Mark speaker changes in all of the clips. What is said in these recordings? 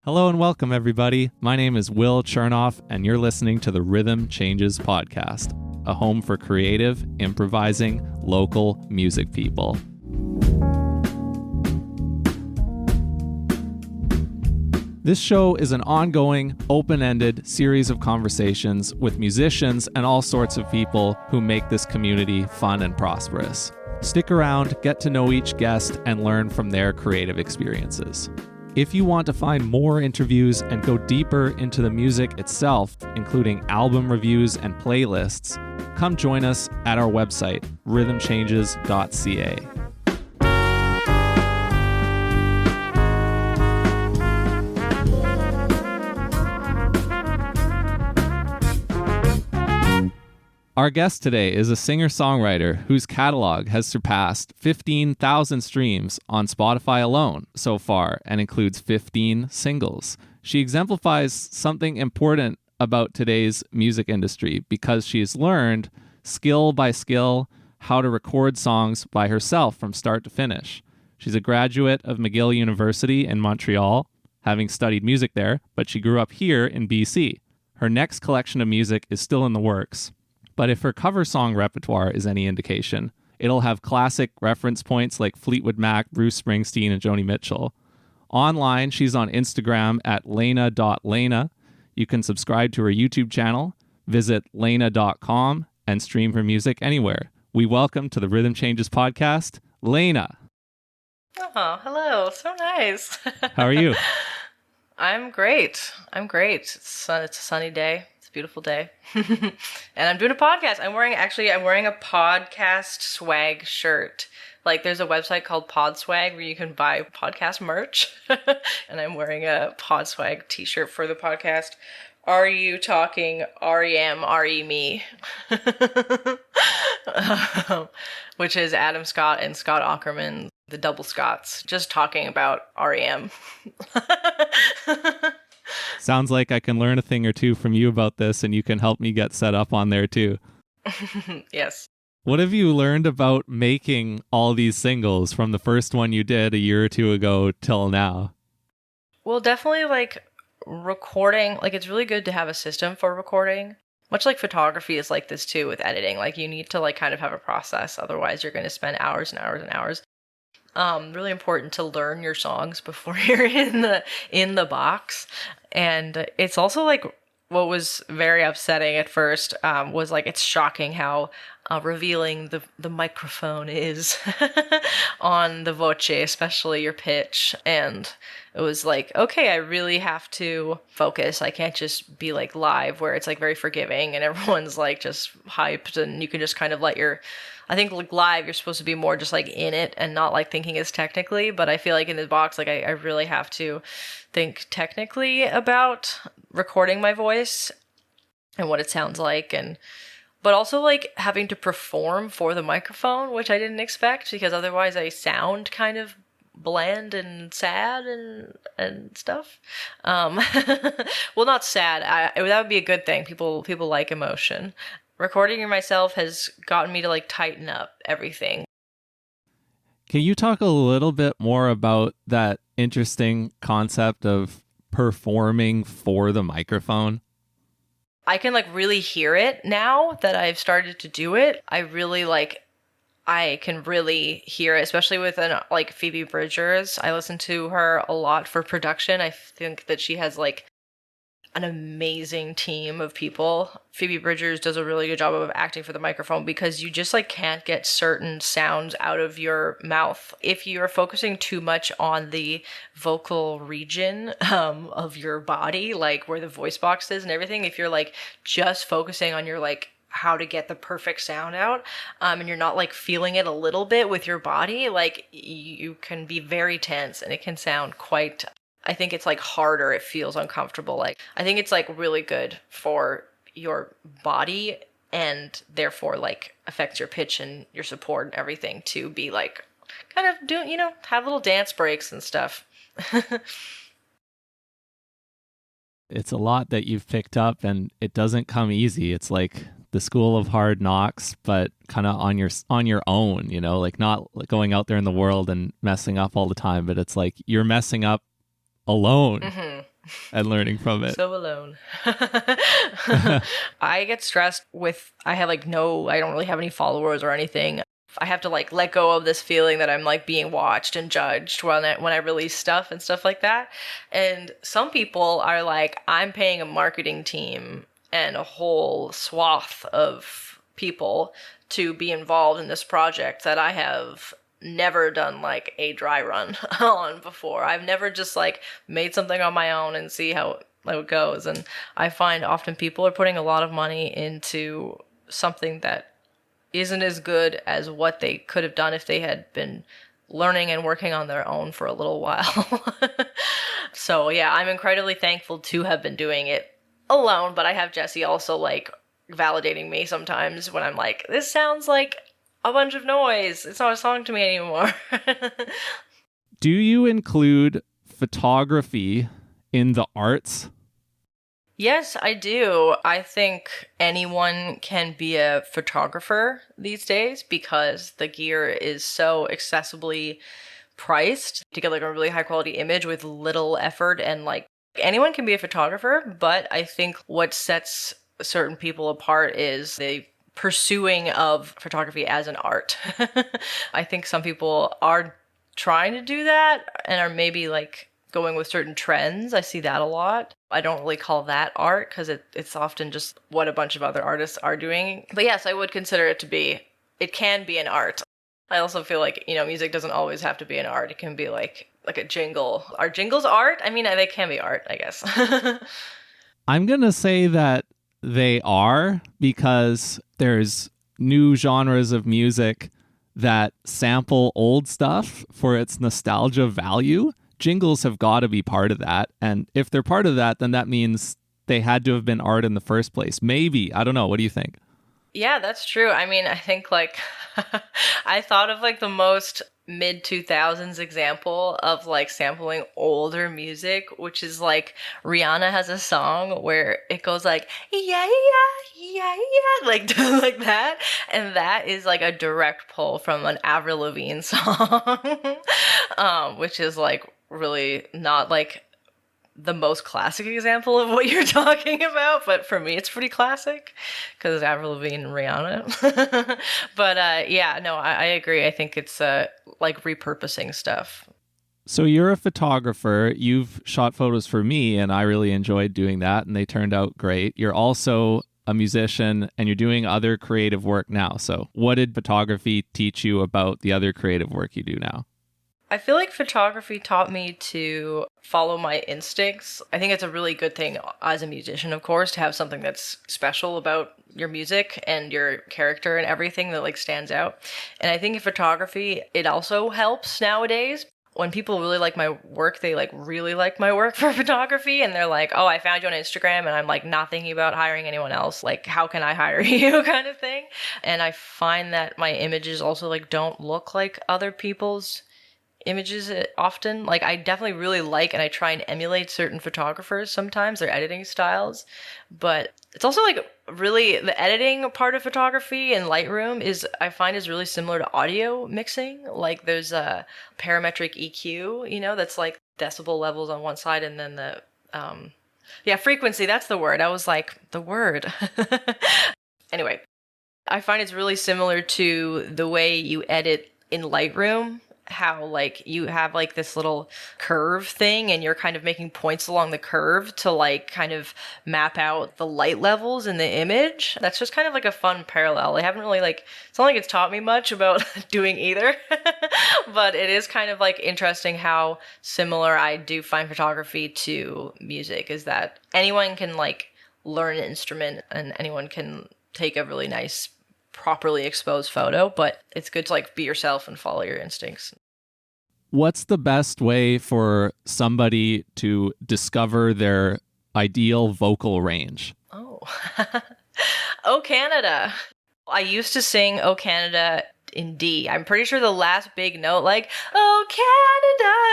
Speaker 1: Hello and welcome, everybody. My name is Will Chernoff, and you're listening to the Rhythm Changes podcast, a home for creative, improvising, local music people. This show is an ongoing, open-ended series of conversations with musicians and all sorts of people who make this community fun and prosperous. Stick around, get to know each guest, and learn from their creative experiences. If you want to find more interviews and go deeper into the music itself, including album reviews and playlists, come join us at our website, rhythmchanges.ca. Our guest today is a singer-songwriter whose catalog has surpassed 15,000 streams on Spotify alone so far and includes 15 singles. She exemplifies something important about today's music industry because she has learned, skill by skill, how to record songs by herself from start to finish. She's a graduate of McGill University in Montreal, having studied music there, but she grew up here in BC. Her next collection of music is still in the works. But if her cover song repertoire is any indication, it'll have classic reference points like Fleetwood Mac, Bruce Springsteen, and Joni Mitchell. Online, she's on Instagram at Laynah.Laynah. You can subscribe to her YouTube channel, visit Laynah.com, and stream her music anywhere. We welcome to the Rhythm Changes podcast, Laynah.
Speaker 2: Oh, hello. So nice.
Speaker 1: How are you?
Speaker 2: I'm great. It's a sunny day. A beautiful day. And I'm doing a podcast. I'm wearing a podcast swag shirt. Like, there's a website called Podswag where you can buy podcast merch. And I'm wearing a Podswag t-shirt for the podcast. Are you talking REM, RE-me? Which is Adam Scott and Scott Aukerman, the double Scotts, just talking about REM.
Speaker 1: Sounds like I can learn a thing or two from you about this, and you can help me get set up on there too.
Speaker 2: Yes.
Speaker 1: What have you learned about making all these singles from the first one you did a year or two ago till now?
Speaker 2: Well, definitely recording, it's really good to have a system for recording. Much like photography is like this too with editing. You need to kind of have a process. Otherwise, you're going to spend hours and hours and hours. Really important to learn your songs before you're in the box. And it's also what was very upsetting at first was it's shocking how revealing the microphone is on the voce, especially your pitch. And it was okay, I really have to focus. I can't just be live where it's very forgiving and everyone's just hyped and you can just kind of I think live you're supposed to be more just in it and not thinking as technically, but I feel in the box I really have to think technically about recording my voice and what it sounds like, but also having to perform for the microphone, which I didn't expect because otherwise I sound kind of bland and sad and stuff. Well, not sad. That would be a good thing. People like emotion. Recording myself has gotten me to tighten up everything.
Speaker 1: Can you talk a little bit more about that interesting concept of performing for the microphone?
Speaker 2: I can really hear it now that I've started to do it. I can really hear it, especially with Phoebe Bridgers. I listen to her a lot for production. I think that she has an amazing team of people. Phoebe Bridgers does a really good job of acting for the microphone because you just can't get certain sounds out of your mouth. If you're focusing too much on the vocal region of your body, where the voice box is and everything, if you're just focusing on your how to get the perfect sound out, and you're not feeling it a little bit with your body, you can be very tense and it can sound quite, I think it's harder. It feels uncomfortable. I think it's really good for your body and therefore affects your pitch and your support and everything to be kind of do, have little dance breaks and stuff.
Speaker 1: It's a lot that you've picked up and it doesn't come easy. It's the school of hard knocks, but kind of on your own, not going out there in the world and messing up all the time, but it's you're messing up alone.
Speaker 2: Mm-hmm.
Speaker 1: and learning from it.
Speaker 2: So alone. I get stressed I have like I don't really have any followers or anything. I have to like let go of this feeling that I'm like being watched and judged when I release stuff and stuff like that. And some people are like, I'm paying a marketing team and a whole swath of people to be involved in this project that I have never done like a dry run on before. I've never just like made something on my own and see how it goes. And I find often people are putting a lot of money into something that isn't as good as what they could have done if they had been learning and working on their own for a little while. So yeah, I'm incredibly thankful to have been doing it alone, but I have Jesse also like validating me sometimes when I'm like, this sounds like a bunch of noise. It's not a song to me anymore.
Speaker 1: Do you include photography in the arts?
Speaker 2: Yes, I do. I think anyone can be a photographer these days because the gear is so accessibly priced to get like a really high quality image with little effort, and like anyone can be a photographer, but I think what sets certain people apart is the pursuing of photography as an art. I think some people are trying to do that and are maybe like going with certain trends. I see that a lot. I don't really call that art because it's often just what a bunch of other artists are doing. But yes, I would consider it can be an art. I also feel like, music doesn't always have to be an art. It can be like a jingle. Are jingles art? I mean, they can be art, I guess.
Speaker 1: I'm going to say that they are, because there's new genres of music that sample old stuff for its nostalgia value. Jingles have got to be part of that. And if they're part of that, then that means they had to have been art in the first place. Maybe. I don't know. What do you think?
Speaker 2: Yeah, that's true. I mean, I think like I thought of like the most mid 2000s example of like sampling older music, which is like Rihanna has a song where it goes like yeah yeah yeah yeah like like that, and that is like a direct pull from an Avril Lavigne song, which is like really not like the most classic example of what you're talking about, but for me it's pretty classic because Avril Lavigne and Rihanna. But yeah, no, I agree. I think it's like repurposing stuff.
Speaker 1: So you're a photographer. You've shot photos for me, and I really enjoyed doing that, and they turned out great. You're also a musician, and you're doing other creative work now. So what did photography teach you about the other creative work you do now?
Speaker 2: I feel like photography taught me to follow my instincts. I think it's a really good thing as a musician, of course, to have something that's special about your music and your character and everything that like stands out. And I think in photography, it also helps nowadays. When people really like my work, they like really like my work for photography, and they're like, oh, I found you on Instagram, and I'm like not thinking about hiring anyone else. Like, how can I hire you kind of thing? And I find that my images also like don't look like other people's images often. Like I definitely really like and I try and emulate certain photographers sometimes, their editing styles, but it's also like really the editing part of photography in Lightroom I find is really similar to audio mixing. Like there's a parametric EQ, that's like decibel levels on one side, and then the frequency, that's the word. I was like, the word. Anyway, I find it's really similar to the way you edit in Lightroom, how like you have like this little curve thing and you're kind of making points along the curve to like kind of map out the light levels in the image. That's just kind of like a fun parallel. I haven't really like, it's not like it's taught me much about doing either, but it is kind of like interesting how similar I do find photography to music, is that anyone can like learn an instrument and anyone can take a really nice properly exposed photo, but it's good to like be yourself and follow your instincts.
Speaker 1: What's the best way for somebody to discover their ideal vocal range?
Speaker 2: Oh, Oh Canada. I used to sing Oh Canada in D. I'm pretty sure the last big note, like Oh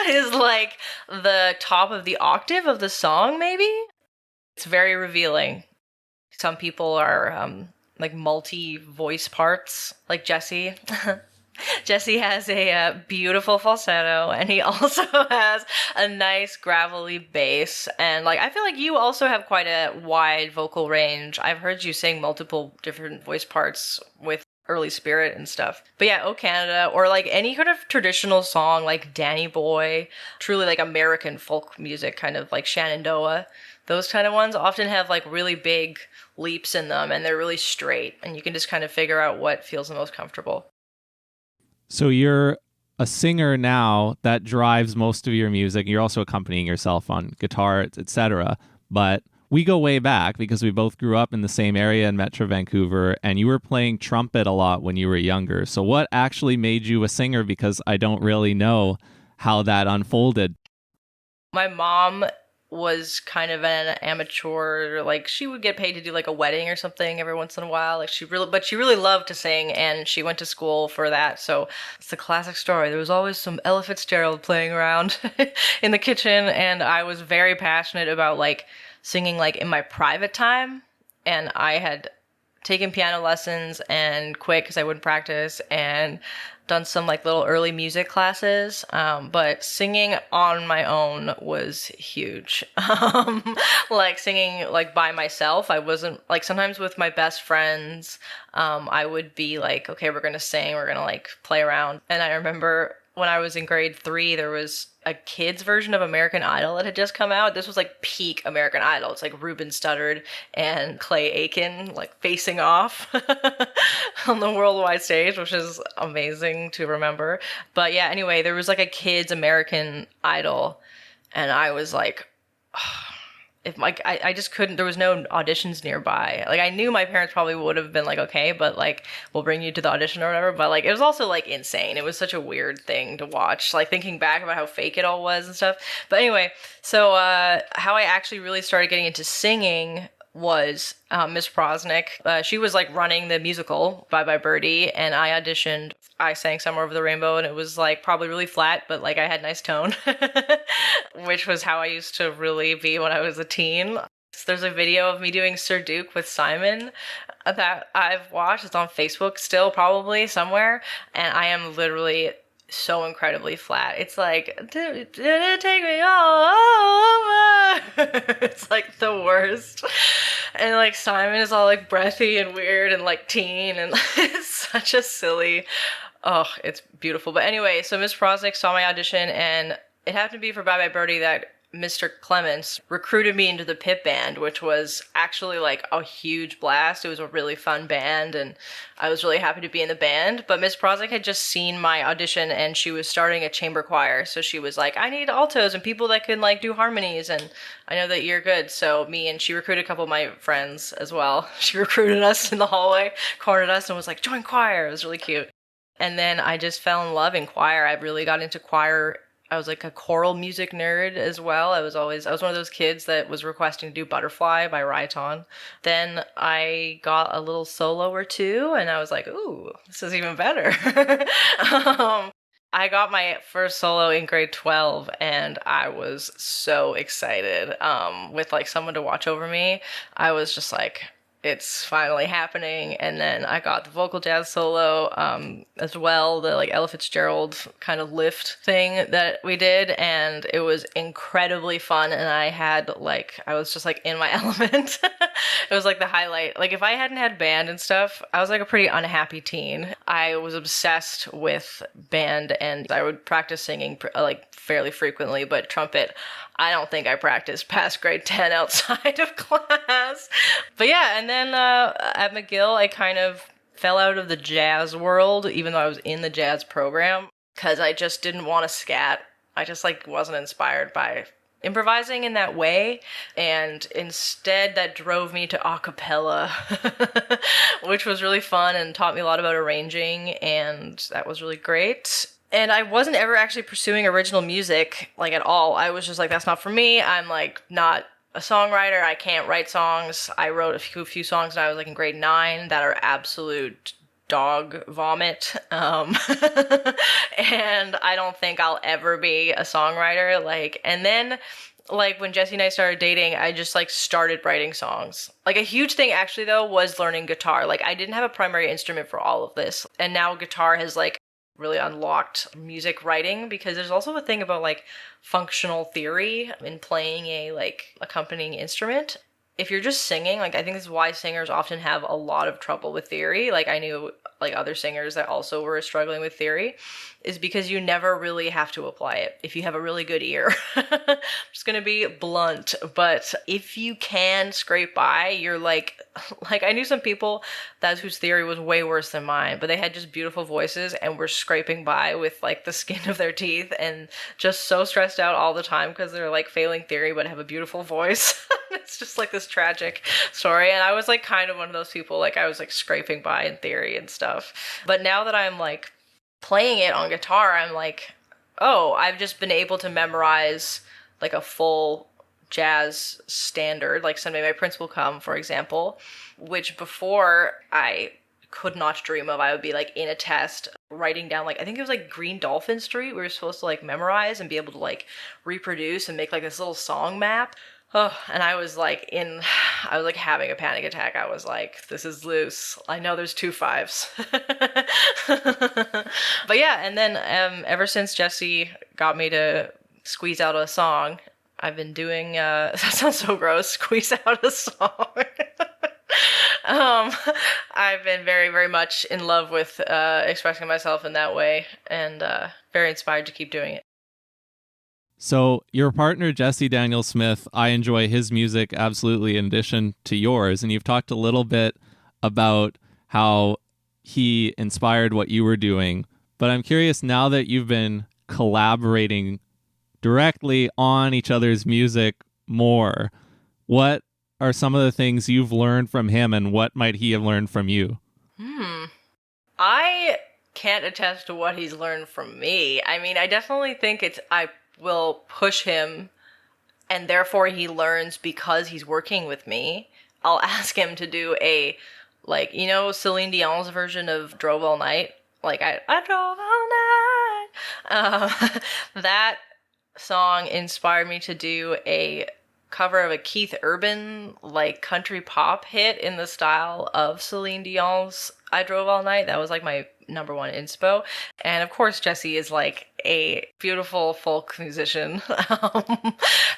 Speaker 2: Canada, is like the top of the octave of the song, maybe? It's very revealing. Some people are like multi-voice parts, like Jesse. Jesse has a beautiful falsetto, and he also has a nice gravelly bass. And like, I feel like you also have quite a wide vocal range. I've heard you sing multiple different voice parts with Early Spirit and stuff. But yeah, Oh Canada, or like any kind of traditional song like Danny Boy, truly like American folk music, kind of like Shenandoah. Those kind of ones often have like really big leaps in them, and they're really straight, and you can just kind of figure out what feels the most comfortable.
Speaker 1: So you're a singer now that drives most of your music. You're also accompanying yourself on guitar, etc. But we go way back because we both grew up in the same area in Metro Vancouver, and you were playing trumpet a lot when you were younger. So what actually made you a singer? Because I don't really know how that unfolded.
Speaker 2: My mom was kind of an amateur, like she would get paid to do like a wedding or something every once in a while. Like she really loved to sing, and she went to school for that. So it's the classic story. There was always some Ella Fitzgerald playing around in the kitchen, and I was very passionate about like singing like in my private time. And I had taken piano lessons and quit because I wouldn't practice, and done some like little early music classes, but singing on my own was huge. Like singing like by myself, I wasn't like, sometimes with my best friends, I would be like, okay, we're gonna sing, we're gonna like play around. And I remember when I was in grade 3, there was a kid's version of American Idol that had just come out. This was like peak American Idol. It's like Ruben Studdard and Clay Aiken like facing off on the worldwide stage, which is amazing to remember. But yeah, anyway, there was like a kid's American Idol, and I was like, if like I just couldn't, there was no auditions nearby. Like I knew my parents probably would have been like, okay, but like we'll bring you to the audition or whatever. But like it was also like insane. It was such a weird thing to watch, like thinking back about how fake it all was and stuff. But anyway, so how I actually really started getting into singing was Miss Prosnick. She was like running the musical Bye Bye Birdie, and I auditioned. I sang Somewhere Over the Rainbow, and it was like probably really flat, but like I had nice tone, which was how I used to really be when I was a teen. So there's a video of me doing Sir Duke with Simon that I've watched. It's on Facebook still, probably somewhere, and I am literally so incredibly flat. It's like, did it take me all over? It's like the worst. And like Simon is all like breathy and weird and like teen, and it's such a silly, oh, it's beautiful. But anyway, so Miss Prosnick saw my audition, and it happened to be for Bye Bye Birdie that Mr. Clements recruited me into the pit band, which was actually like a huge blast. It was a really fun band, and I was really happy to be in the band. But Miss Prosnick had just seen my audition, and she was starting a chamber choir. So she was like, I need altos and people that can like do harmonies, and I know that you're good. So she recruited a couple of my friends as well. She recruited us in the hallway, cornered us, and was like, join choir. It was really cute. And then I just fell in love in choir. I really got into choir. I was like a choral music nerd as well. I was one of those kids that was requesting to do Butterfly by Raiton. Then I got a little solo or two, and I was like, ooh, this is even better. I got my first solo in grade 12, and I was so excited. With like someone to watch over me, I was just like, it's finally happening. And then I got the vocal jazz solo as well, the like Ella Fitzgerald kind of lift thing that we did, and it was incredibly fun. And I was just like in my element. It was like the highlight. Like if I hadn't had band and stuff, I was like a pretty unhappy teen. I was obsessed with band, and I would practice singing like fairly frequently, but trumpet, I don't think I practiced past grade 10 outside of class. But yeah, and then at McGill, I kind of fell out of the jazz world, even though I was in the jazz program, because I just didn't want to scat. I just like wasn't inspired by improvising in that way, and instead that drove me to a cappella, which was really fun and taught me a lot about arranging, and that was really great. And I wasn't ever actually pursuing original music, like, at all. I was just like, that's not for me. I'm, like, not a songwriter. I can't write songs. I wrote a few songs when I was, like, in grade 9 that are absolute dog vomit. And I don't think I'll ever be a songwriter. Like, and then, like, when Jesse and I started dating, I just, like, started writing songs. Like, a huge thing, actually, though, was learning guitar. Like, I didn't have a primary instrument for all of this. And now guitar has, like, really unlocked music writing, because there's also a thing about like functional theory in playing a like accompanying instrument. If you're just singing, like I think this is why singers often have a lot of trouble with theory. Like I knew like other singers that also were struggling with theory, is because you never really have to apply it if you have a really good ear. I'm just gonna be blunt, but if you can scrape by, you're like I knew some people that whose theory was way worse than mine, but they had just beautiful voices and were scraping by with like the skin of their teeth and just so stressed out all the time because they're like failing theory but have a beautiful voice. It's just like this tragic story. And I was like kind of one of those people, like I was like scraping by in theory and stuff. But now that I'm like playing it on guitar, I'm like, oh, I've just been able to memorize like a full jazz standard, like Someday My Prince Will Come, for example, which before I could not dream of. I would be like in a test writing down like, I think it was like Green Dolphin Street we were supposed to like memorize and be able to like reproduce and make like this little song map. Oh, and I was like having a panic attack. I was like, this is loose. I know there's 2 5s. But yeah, and then ever since Jesse got me to squeeze out a song, I've been doing, that sounds so gross, squeeze out a song. I've been very, very much in love with expressing myself in that way, and very inspired to keep doing it.
Speaker 1: So your partner, Jesse Daniel Smith, I enjoy his music absolutely in addition to yours. And you've talked a little bit about how he inspired what you were doing. But I'm curious, now that you've been collaborating directly on each other's music more, what are some of the things you've learned from him and what might he have learned from you?
Speaker 2: I can't attest to what he's learned from me. I mean, I definitely think I will push him, and therefore he learns because he's working with me. I'll ask him to do a, like, you know, Celine Dion's version of Drove All Night? Like, I drove all night. That song inspired me to do a cover of a Keith Urban, like, country pop hit in the style of Celine Dion's I Drove All Night. That was, like, my number one inspo. And of course Jesse is like a beautiful folk musician.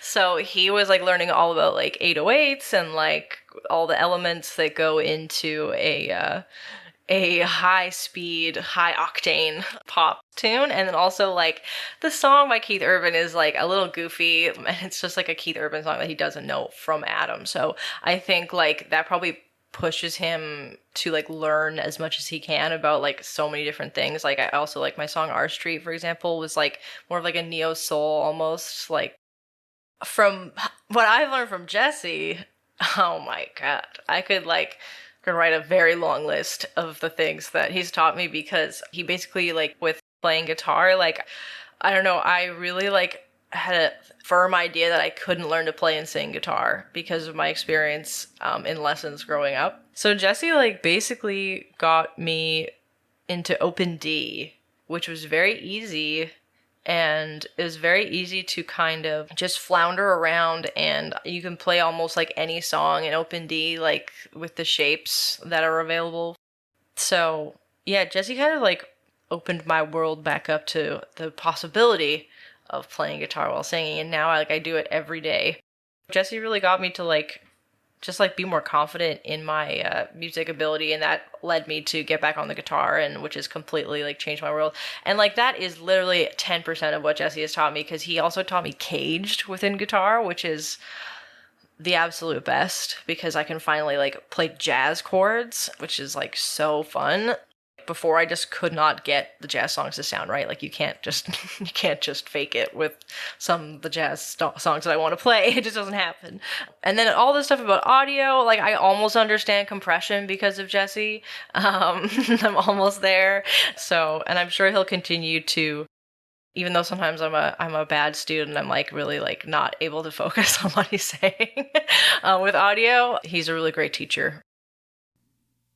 Speaker 2: So he was like learning all about like 808s and like all the elements that go into a high speed, high octane pop tune. And then also like the song by Keith Urban is like a little goofy, and it's just like a Keith Urban song that he doesn't know from Adam. So I think like that probably pushes him to like learn as much as he can about like so many different things. Like I also like my song R Street, for example, was like more of like a neo soul almost. Like from what I've learned from Jesse, oh my god, I could write a very long list of the things that he's taught me, because he basically like with playing guitar, like I don't know, I really like had a firm idea that I couldn't learn to play and sing guitar because of my experience in lessons growing up. So Jesse like basically got me into open D, which was very easy, and it was very easy to kind of just flounder around, and you can play almost like any song in open D, like with the shapes that are available. So yeah, Jesse kind of like opened my world back up to the possibility of playing guitar while singing, and now I do it every day. Jesse really got me to like just like be more confident in my music ability, and that led me to get back on the guitar, and which has completely like changed my world. And like that is literally 10% of what Jesse has taught me, because he also taught me caged within guitar, which is the absolute best, because I can finally like play jazz chords, which is like so fun. Before I just could not get the jazz songs to sound right. Like you can't just fake it with some of the jazz songs that I want to play. It just doesn't happen. And then all this stuff about audio, like I almost understand compression because of Jesse. I'm almost there. So, and I'm sure he'll continue to, even though sometimes I'm a bad student, I'm like really like not able to focus on what he's saying. With audio, he's a really great teacher.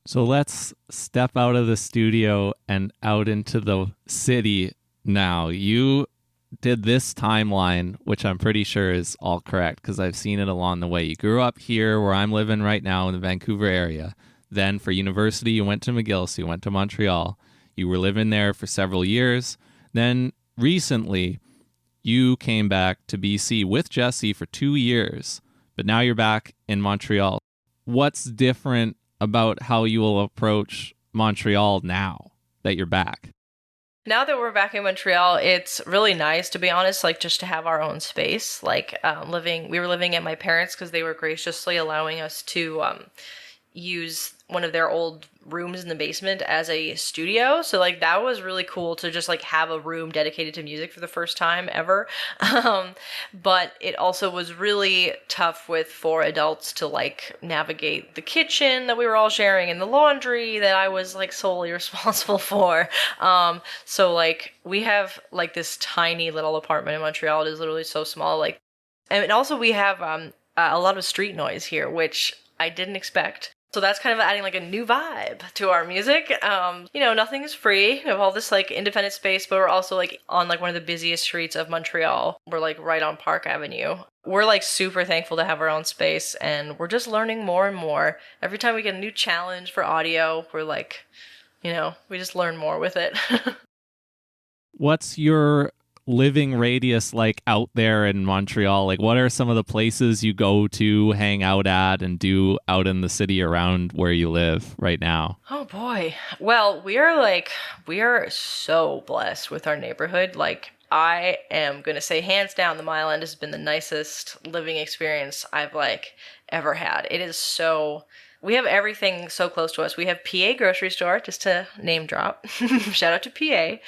Speaker 1: So let's step out of the studio and out into the city now. You did this timeline, which I'm pretty sure is all correct because I've seen it along the way. You grew up here where I'm living right now in the Vancouver area. Then for university, you went to McGill, so you went to Montreal. You were living there for several years. Then recently, you came back to BC with Jesse for 2 years, but now you're back in Montreal. What's different about how you will approach Montreal now that you're back?
Speaker 2: Now that we're back in Montreal, it's really nice, to be honest, like just to have our own space. Like we were living at my parents' because they were graciously allowing us to use one of their old rooms in the basement as a studio. So like that was really cool to just like have a room dedicated to music for the first time ever. But it also was really tough with 4 adults to like navigate the kitchen that we were all sharing and the laundry that I was like solely responsible for. So like we have like this tiny little apartment in Montreal. It is literally so small. Like, and also we have a lot of street noise here, which I didn't expect. So that's kind of adding like a new vibe to our music. Nothing is free. We have all this like independent space, but we're also like on like one of the busiest streets of Montreal. We're like right on Park Avenue. We're like super thankful to have our own space, and we're just learning more and more. Every time we get a new challenge for audio, we're like, we just learn more with it.
Speaker 1: What's your living radius like out there in Montreal? Like, what are some of the places you go to hang out at and do out in the city around where you live right now?
Speaker 2: Oh boy. Well, we are so blessed with our neighborhood. Like, I am going to say hands down, the Mile End has been the nicest living experience I've like ever had. It is so... We have everything so close to us. We have PA grocery store, just to name drop. Shout out to PA.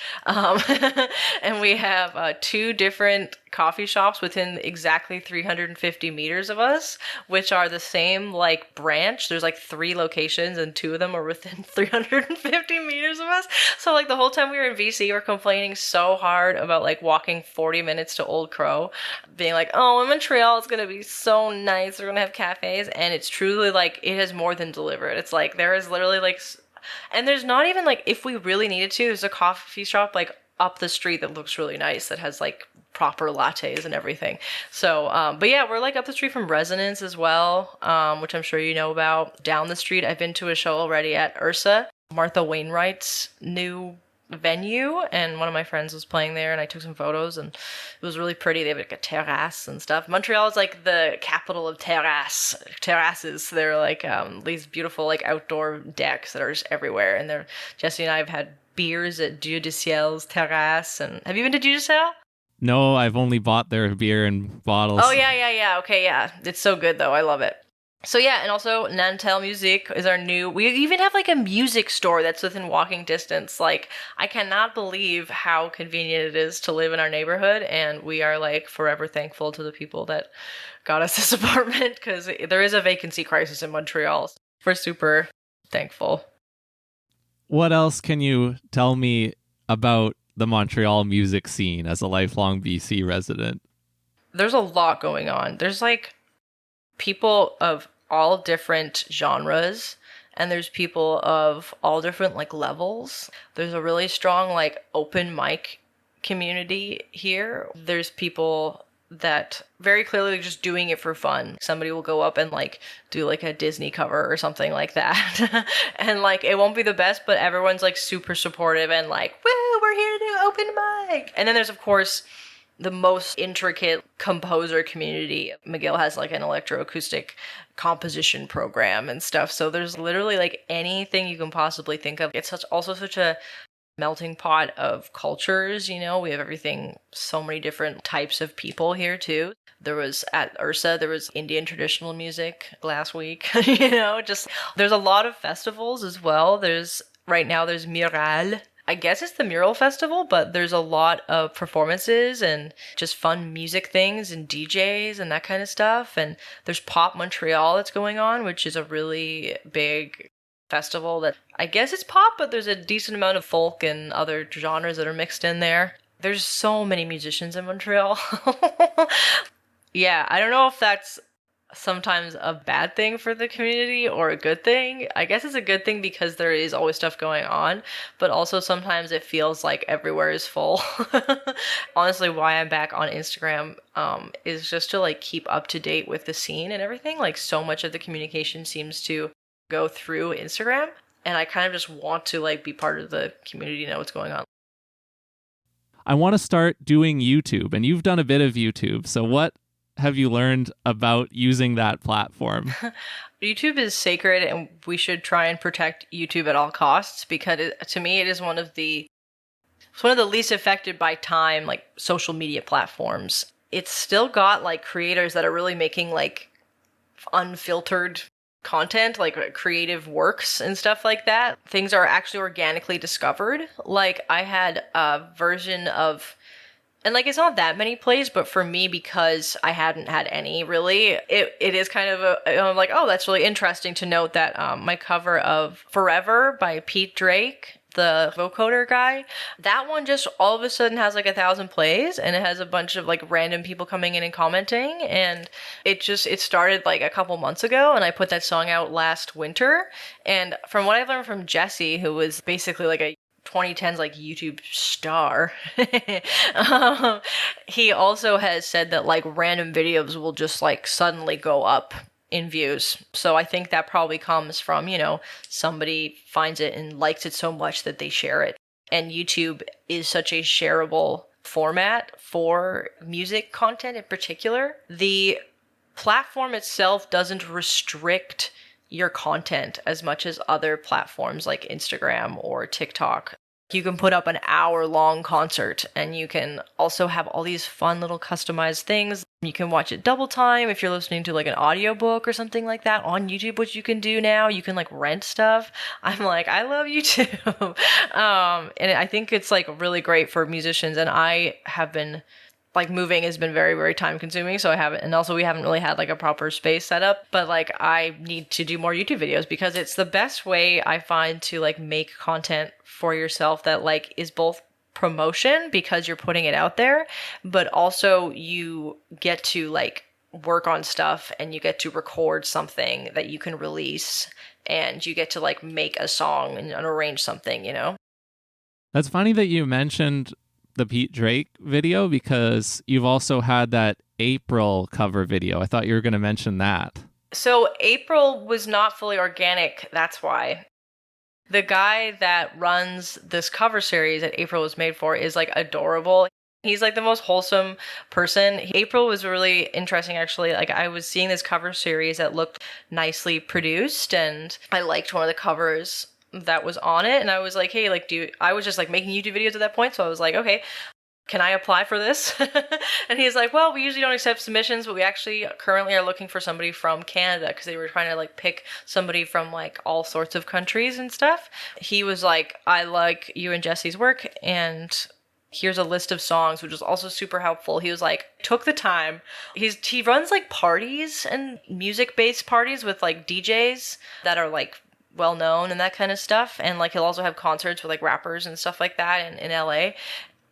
Speaker 2: And we have 2 different coffee shops within exactly 350 meters of us, which are the same like branch. There's like 3 locations and 2 of them are within 350 meters of us. So like the whole time we were in BC, we're complaining so hard about like walking 40 minutes to Old Crow, being like, oh, in Montreal, it's going to be so nice. We're going to have cafes. And it's truly like, it has more than delivered. It's like, there is literally like, and there's not even like, if we really needed to, there's a coffee shop like up the street that looks really nice that has like proper lattes and everything. So, but yeah, we're like up the street from Resonance as well, which I'm sure you know about. Down the street, I've been to a show already at Ursa, Martha Wainwright's new venue, and one of my friends was playing there and I took some photos and it was really pretty. They have like a terrace and stuff. Montreal is like the capital of terraces. They're like these beautiful like outdoor decks that are just everywhere, and Jesse and I have had beers at Dieu du Ciel's terrace. And have you been to Dieu du Ciel?
Speaker 1: No, I've only bought their beer in bottles.
Speaker 2: Oh yeah. Okay, yeah, it's so good though. I love it. So yeah, and also Nantel Music is our new... We even have like a music store that's within walking distance. Like, I cannot believe how convenient it is to live in our neighborhood, and we are like forever thankful to the people that got us this apartment, because there is a vacancy crisis in Montreal. We're super thankful.
Speaker 1: What else can you tell me about the Montreal music scene as a lifelong BC resident?
Speaker 2: There's a lot going on. There's like people of all different genres, and there's people of all different like levels. There's a really strong like open mic community here. There's people that very clearly just doing it for fun. Somebody will go up and like do like a Disney cover or something like that. And like it won't be the best, but everyone's like super supportive and like, woo, we're here to do open mic. And then there's of course the most intricate composer community. McGill has like an electroacoustic composition program and stuff. So there's literally like anything you can possibly think of. It's also such a melting pot of cultures, we have everything, so many different types of people here too. There was at Ursa, there was Indian traditional music last week, just there's a lot of festivals as well. Right now there's Mural. I guess it's the Mural Festival, but there's a lot of performances and just fun music things and DJs and that kind of stuff. And there's Pop Montreal that's going on, which is a really big festival that I guess it's pop, but there's a decent amount of folk and other genres that are mixed in there. There's so many musicians in Montreal. Yeah, I don't know if that's sometimes a bad thing for the community or a good thing. I guess it's a good thing because there is always stuff going on, but also sometimes it feels like everywhere is full. Honestly, why I'm back on Instagram is just to like keep up to date with the scene and everything. Like so much of the communication seems to go through Instagram. And I kind of just want to like be part of the community, know what's going on.
Speaker 1: I want to start doing YouTube, and you've done a bit of YouTube. So what have you learned about using that platform?
Speaker 2: YouTube is sacred, and we should try and protect YouTube at all costs, because to me it is it's one of the least affected by time like social media platforms. It's still got like creators that are really making like unfiltered content, like creative works and stuff like that. Things are actually organically discovered. Like I had a version of, and like it's not that many plays, but for me, because I hadn't had any really, it is kind of I'm like, oh, that's really interesting to note that my cover of Forever by Pete Drake, the vocoder guy, that one just all of a sudden has like 1,000 plays, and it has a bunch of like random people coming in and commenting, and it started like a couple months ago, and I put that song out last winter. And from what I learned from Jesse, who was basically like a 2010s like YouTube star, he also has said that like random videos will just like suddenly go up in views. So I think that probably comes from, somebody finds it and likes it so much that they share it. And YouTube is such a shareable format for music content in particular. The platform itself doesn't restrict your content as much as other platforms like Instagram or TikTok. You can put up an hour-long concert, and you can also have all these fun little customized things. You can watch it double time if you're listening to like an audiobook or something like that on YouTube, which you can do now. You can like rent stuff. I'm like, I love YouTube. And I think it's like really great for musicians. And I have been like moving has been very, very time consuming. So I haven't, and also we haven't really had like a proper space set up, but like I need to do more YouTube videos because it's the best way I find to like make content for yourself that like is both promotion because you're putting it out there, but also you get to like work on stuff and you get to record something that you can release, and you get to like make a song and arrange something,
Speaker 1: That's funny that you mentioned the Pete Drake video, because you've also had that April cover video. I thought you were going to mention that.
Speaker 2: So April was not fully organic. That's why. The guy that runs this cover series that April was made for is like adorable. He's like the most wholesome person. April was really interesting, actually. Like I was seeing this cover series that looked nicely produced, and I liked one of the covers that was on it, and I was like, hey, like, I was just like making YouTube videos at that point, so I was like, okay, can I apply for this? And he's like, well, we usually don't accept submissions, but we actually currently are looking for somebody from Canada, because they were trying to like pick somebody from like all sorts of countries and stuff. He was like, I like you and Jesse's work, and here's a list of songs, which was also super helpful. He was like, took the time. He runs like parties and music-based parties with like DJs that are like well known and that kind of stuff, and like he'll also have concerts with like rappers and stuff like that in LA.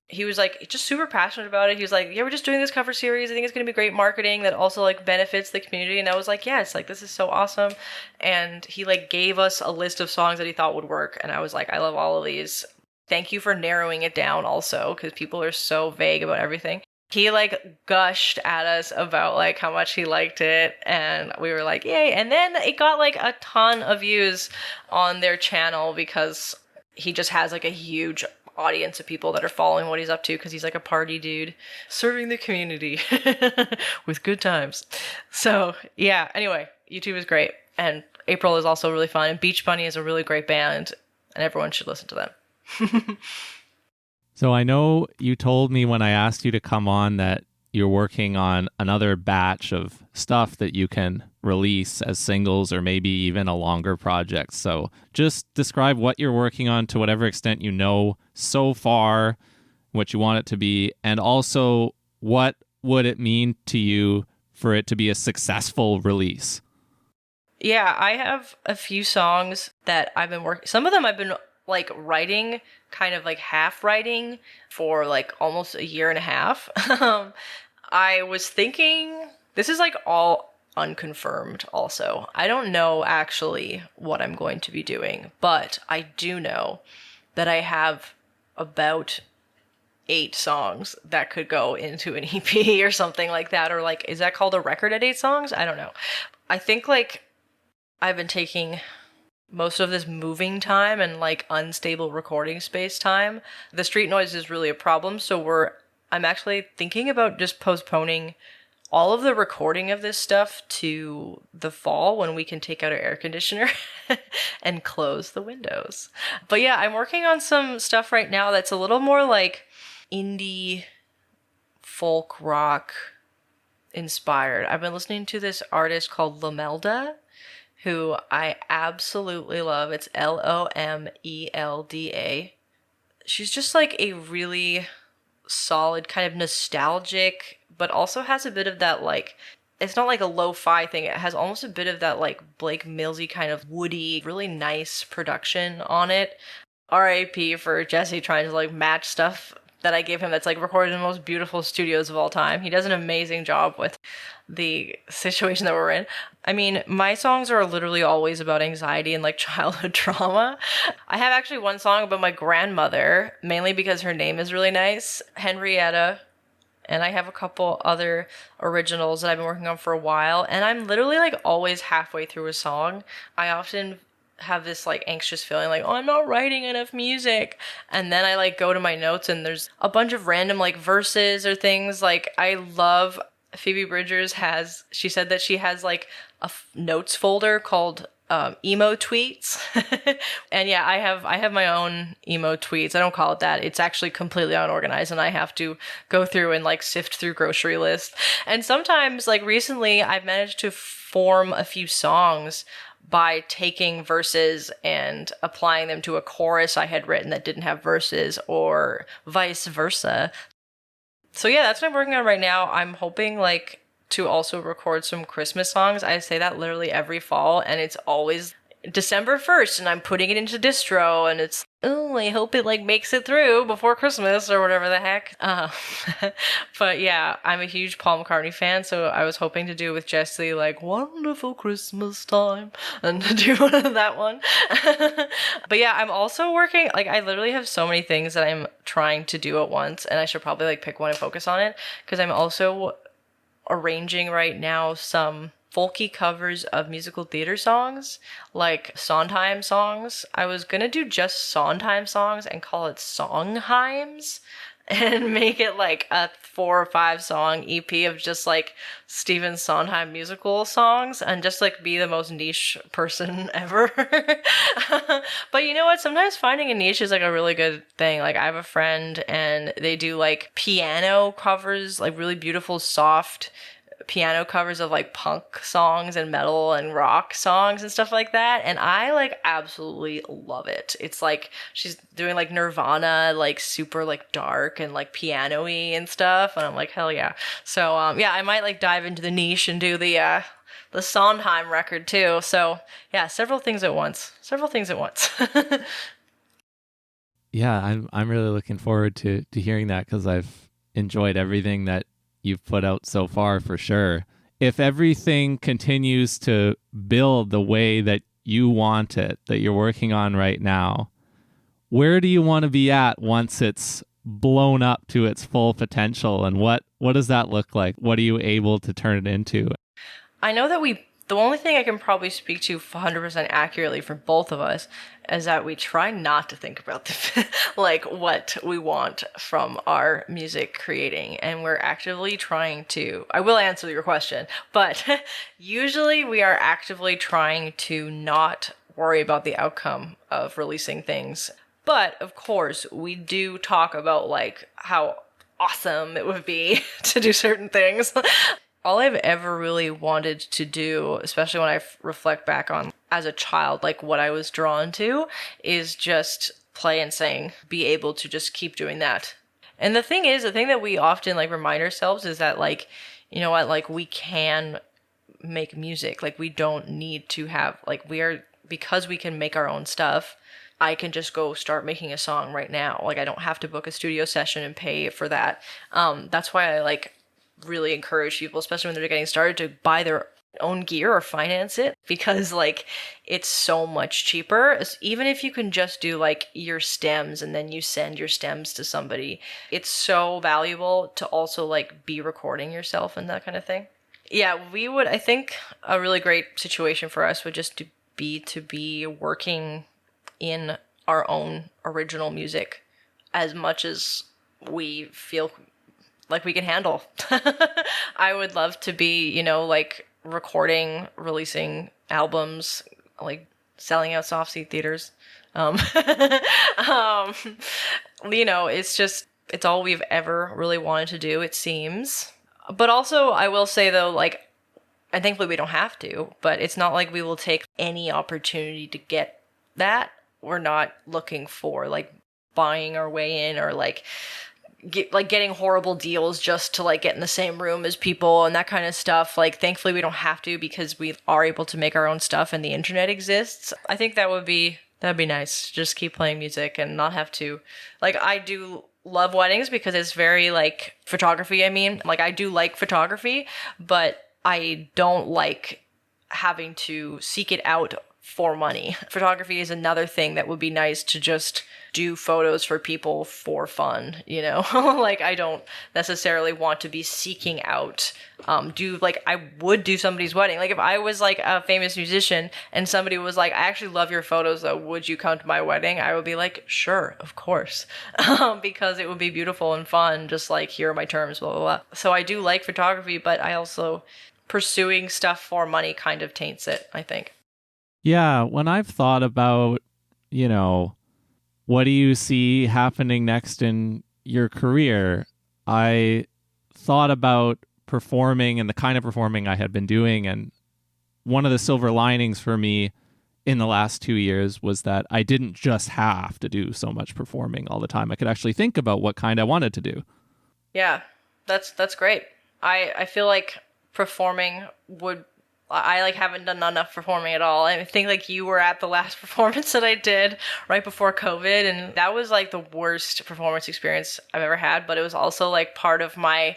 Speaker 2: He was like just super passionate about it. He was like, yeah, we're just doing this cover series. I think it's going to be great marketing that also like benefits the community. And I was like, yes, like this is so awesome. And he like gave us a list of songs that he thought would work, and I was like, I love all of these. Thank you for narrowing it down also, because people are so vague about everything. He like gushed at us about like how much he liked it, and we were like, yay. And then it got like a ton of views on their channel because he just has like a huge audience of people that are following what he's up to, because he's like a party dude serving the community with good times. So yeah, anyway, YouTube is great, and April is also really fun, and Beach Bunny is a really great band, and everyone should listen to them.
Speaker 1: So I know you told me when I asked you to come on that you're working on another batch of stuff that you can release as singles or maybe even a longer project. So just describe what you're working on to whatever extent you know so far, what you want it to be, and also what would it mean to you for it to be a successful release?
Speaker 2: Yeah, I have a few songs that I've been working. Some of them I've been like writing, kind of like half writing for like almost a year and a half. I was thinking, this is like all unconfirmed also. I don't know actually what I'm going to be doing, but I do know that I have about 8 songs that could go into an EP or something like that. Or like, is that called a record at 8 songs? I don't know. I think like I've been taking most of this moving time and like unstable recording space time, the street noise is really a problem. So I'm actually thinking about just postponing all of the recording of this stuff to the fall when we can take out our air conditioner and close the windows. But yeah, I'm working on some stuff right now that's a little more like indie folk rock inspired. I've been listening to this artist called Lamelda, who I absolutely love. It's Lomelda. She's just like a really solid, kind of nostalgic, but also has a bit of that like, it's not like a lo-fi thing. It has almost a bit of that like Blake Millsy kind of woody, really nice production on it. RAP for Jesse trying to like match stuff that I gave him that's like recorded in the most beautiful studios of all time. He does an amazing job with the situation that we're in. I mean, my songs are literally always about anxiety and like childhood trauma. I have actually one song about my grandmother, mainly because her name is really nice, Henrietta. And I have a couple other originals that I've been working on for a while. And I'm literally like always halfway through a song. I often have this like anxious feeling like, oh, I'm not writing enough music. And then I like go to my notes and there's a bunch of random like verses or things. Like I love Phoebe Bridgers she said that she has like a notes folder called emo tweets. And yeah, I have my own emo tweets. I don't call it that. It's actually completely unorganized and I have to go through and like sift through grocery lists. And sometimes like recently I've managed to form a few songs by taking verses and applying them to a chorus I had written that didn't have verses or vice versa. So yeah, that's what I'm working on right now. I'm hoping like to also record some Christmas songs. I say that literally every fall and it's always December 1st and I'm putting it into distro and it's, oh, I hope it like makes it through before Christmas or whatever the heck. But yeah, I'm a huge Paul McCartney fan, so I was hoping to do with Jessie like Wonderful Christmas Time and to do that one. But yeah, I'm also working, like I literally have so many things that I'm trying to do at once and I should probably like pick one and focus on it because I'm also arranging right now some folky covers of musical theater songs, like Sondheim songs. I was gonna do just Sondheim songs and call it Songheims and make it like a 4 or 5 song EP of just like Stephen Sondheim musical songs and just like be the most niche person ever. But you know what? Sometimes finding a niche is like a really good thing. Like I have a friend and they do like piano covers, like really beautiful, soft piano covers of like punk songs and metal and rock songs and stuff like that, and I like absolutely love it. It's like she's doing like Nirvana, like super like dark and like piano-y and stuff, and I'm like, hell yeah. So yeah, I might like dive into the niche and do the Sondheim record too. So yeah, several things at once.
Speaker 1: Yeah, I'm really looking forward to hearing that because I've enjoyed everything that you've put out so far for sure. If everything continues to build the way that you want it, that you're working on right now, where do you want to be at once it's blown up to its full potential? And what does that look like? What are you able to turn it into?
Speaker 2: I know that the only thing I can probably speak to 100% accurately for both of us is that we try not to think about like what we want from our music creating, and we're actively trying to, I will answer your question, but usually we are actively trying to not worry about the outcome of releasing things. But of course, we do talk about like how awesome it would be to do certain things. All I've ever really wanted to do, especially when I reflect back on as a child, like what I was drawn to, is just play and sing, be able to just keep doing that. And the thing that we often like remind ourselves is that like, you know what, like we can make music. Like we don't need to have, like because we can make our own stuff, I can just go start making a song right now. Like I don't have to book a studio session and pay for that. That's why I like really encourage people, especially when they're getting started, to buy their own gear or finance it, because like it's so much cheaper. Even if you can just do like your stems and then you send your stems to somebody, it's so valuable to also like be recording yourself and that kind of thing. Yeah, I think a really great situation for us would just to be to be working in our own original music as much as we feel like we can handle. I would love to be, you know, like recording, releasing albums, like selling out soft seat theaters. You know, it's all we've ever really wanted to do, it seems. But also, I will say though, like, and thankfully we don't have to, but it's not like we will take any opportunity to get that. We're not looking for like buying our way in or like getting horrible deals just to like get in the same room as people and that kind of stuff. Like, thankfully we don't have to because we are able to make our own stuff and the internet exists. I think that'd be nice. Just keep playing music and not have to, like, I do love weddings because it's very like photography. I mean, like, I do like photography, but I don't like having to seek it out for money. Photography is another thing that would be nice to just do photos for people for fun, you know? Like, I don't necessarily want to be seeking out, I would do somebody's wedding. Like, if I was like a famous musician and somebody was like, I actually love your photos though, would you come to my wedding? I would be like, sure, of course. Because it would be beautiful and fun, just like, here are my terms, blah, blah, blah. So I do like photography, but I also, pursuing stuff for money kind of taints it, I think.
Speaker 1: Yeah, when I've thought about, you know, what do you see happening next in your career, I thought about performing and the kind of performing I had been doing. And one of the silver linings for me in the last 2 years was that I didn't just have to do so much performing all the time. I could actually think about what kind I wanted to do. Yeah,
Speaker 2: that's great. I feel like performing I like haven't done enough performing at all. I think like you were at the last performance that I did right before COVID, and that was like the worst performance experience I've ever had, but it was also like part of my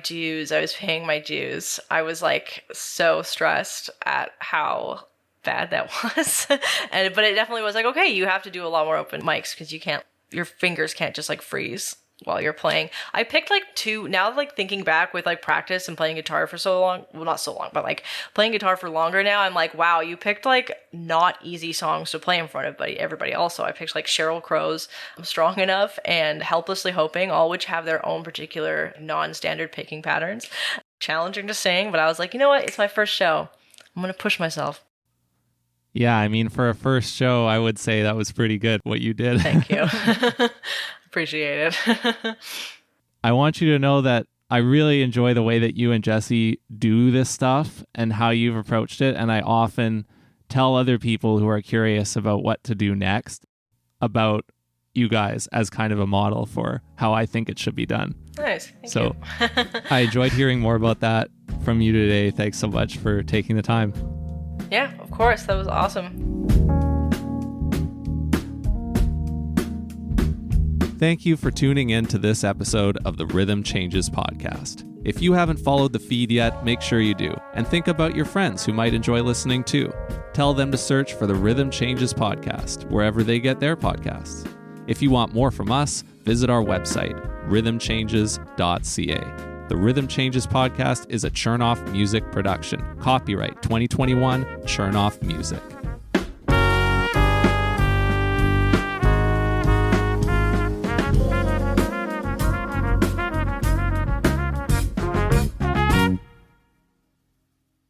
Speaker 2: dues. I was paying my dues. I was like so stressed at how bad that was. But it definitely was like, okay, you have to do a lot more open mics because your fingers can't just like freeze while you're playing. I picked like now like thinking back with like practice and playing guitar for so long, well, not so long, but like playing guitar for longer now, I'm like, wow, you picked like not easy songs to play in front of everybody. Also, I picked like Sheryl Crow's I'm Strong Enough and Helplessly Hoping, all which have their own particular non-standard picking patterns. Challenging to sing, but I was like, you know what? It's my first show. I'm going to push myself.
Speaker 1: Yeah, I mean, for a first show, I would say that was pretty good what you did.
Speaker 2: Thank you. Appreciate it.
Speaker 1: I want you to know that I really enjoy the way that you and Jesse do this stuff and how you've approached it. And I often tell other people who are curious about what to do next about you guys as kind of a model for how I think it should be done.
Speaker 2: Nice. Thank you.
Speaker 1: I enjoyed hearing more about that from you today. Thanks so much for taking the time.
Speaker 2: Yeah, of course. That was awesome.
Speaker 1: Thank you for tuning in to this episode of the Rhythm Changes podcast. If you haven't followed the feed yet, make sure you do. And think about your friends who might enjoy listening too. Tell them to search for the Rhythm Changes podcast wherever they get their podcasts. If you want more from us, visit our website, rhythmchanges.ca. The Rhythm Changes podcast is a Chernoff Music production. Copyright 2021, Chernoff Music.